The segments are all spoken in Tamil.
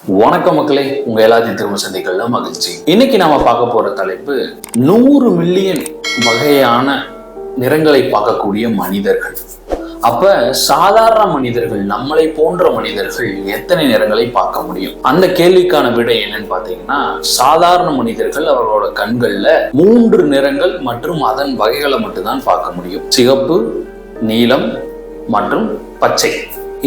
வணக்கம் மக்களே, உங்க எல்லாத்தையும் திரும்ப சந்திக்கல மகிழ்ச்சி. இன்னைக்கு நாம பார்க்க போற தலைப்பு 100 மில்லியன் வகையான நிறங்களை பார்க்கக்கூடிய மனிதர்கள். அப்ப சாதாரண மனிதர்கள், நம்மளை போன்ற மனிதர்கள் எத்தனை நிறங்களை பார்க்க முடியும்? அந்த கேள்விக்கான விடை என்னன்னு பாத்தீங்கன்னா, சாதாரண மனிதர்கள் அவர்களோட கண்கள்ல 3 நிறங்கள் மற்றும் அதன் வகைகளை மட்டும்தான் பார்க்க முடியும். சிகப்பு, நீலம் மற்றும் பச்சை.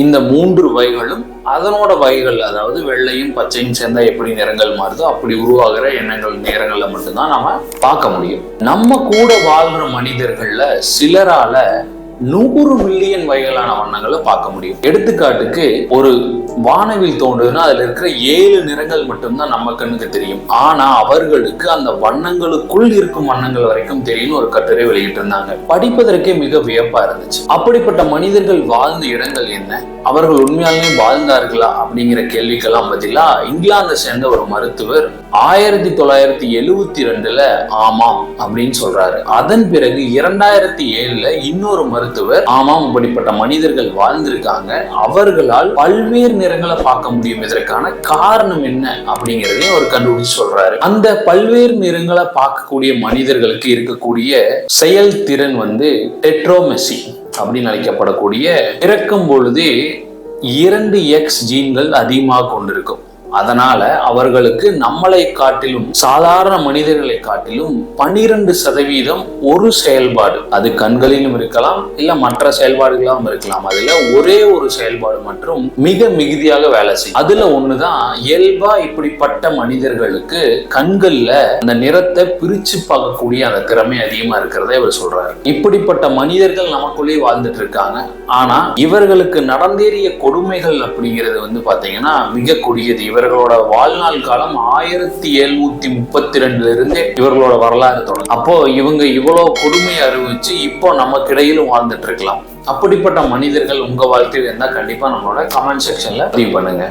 இந்த 3 வகைகளும் அதனோட வகைகள், அதாவது வெள்ளையும் பச்சையும் சேர்ந்தா எப்படி நிறங்கள் மாறுதோ அப்படி உருவாகிற எண்ணங்கள் நேரங்கள்ல மட்டும்தான் நாம பார்க்க முடியும். நம்ம கூட வாழ்ற மனிதர்கள்ல சிலரால 100 மில்லியன் வகைகளான வண்ணங்களை பார்க்க முடியும். எடுத்துக்காட்டுக்கு, ஒரு வானவில் தோன்றுதுன்னா அதுல இருக்கிற 7 நிறங்கள் மட்டும்தான் நம்ம கண்ணுக்கு தெரியும். ஆனா அவர்களுக்கு அந்த வண்ணங்களுக்குள் இருக்கும் வண்ணங்கள் வரைக்கும் தெரியும் ஒரு கட்டுரை வெளியிட்டு இருந்தாங்க. படிப்பதற்கே மிக வியப்பா இருந்துச்சு. அப்படிப்பட்ட மனிதர்கள் வாழ்ந்த இடங்கள் என்ன, அவர்கள் உண்மையாலுமே வாழ்ந்தார்களா அப்படிங்கிற கேள்விக்கெல்லாம் பதிலா இங்கிலாந்தை சேர்ந்த ஒரு மருத்துவர் 1972 ஆமாம் அப்படின்னு சொல்றாரு. அதன் பிறகு 2007 இன்னொரு மருத்துவர் ஆமாம் இப்படிப்பட்ட மனிதர்கள் வாழ்ந்திருக்காங்க, அவர்களால் பல்வேறு நிறங்களை பார்க்க முடியும், இதற்கான காரணம் என்ன அப்படிங்கிறதையும் அவர் கண்டுபிடிச்சு சொல்றாரு. அந்த பல்வேறு நிறங்களை பார்க்கக்கூடிய மனிதர்களுக்கு இருக்கக்கூடிய செயல்திறன் டெட்ரோமெசி அப்படின்னு அழைக்கப்படக்கூடிய, பிறக்கும் பொழுது 2X ஜீன்கள் அதிகமாக கொண்டிருக்கும். அதனால அவர்களுக்கு நம்மளை காட்டிலும், சாதாரண மனிதர்களை காட்டிலும் 12% ஒரு செயல்பாடு, அது கண்களிலும் இருக்கலாம் இல்ல மற்ற செயல்பாடுகளாகவும் இருக்கலாம், அதுல ஒரே ஒரு செயல்பாடு மற்றும் மிக மிகுதியாக வேலை செய்யும். அதுல ஒண்ணுதான் இயல்பா இப்படிப்பட்ட மனிதர்களுக்கு கண்கள்ல அந்த நிறத்தை பிரிச்சு பார்க்கக்கூடிய அந்த திறமை அதிகமா இருக்கிறத இவர் சொல்றாரு. இப்படிப்பட்ட மனிதர்கள் நமக்குள்ளேயே வாழ்ந்துட்டு இருக்காங்க. ஆனா இவர்களுக்கு நடந்தேறிய கொடுமைகள் அப்படிங்கிறது பாத்தீங்கன்னா மிக கொடியது. இவர்களோட வாழ்நாள் காலம் 1732 இருந்தே இவர்களோட வரலாறு தொடங்கும். அப்போ இவங்க இவ்வளவு கொடுமையை அறிவிச்சு இப்போ நமக்கிடையிலும் வாழ்ந்துட்டு இருக்கலாம். அப்படிப்பட்ட மனிதர்கள் உங்க வாழ்க்கையில் இருந்தா கண்டிப்பா நம்மளோட கமெண்ட் செக்ஷன்ல பதிவு பண்ணுங்க.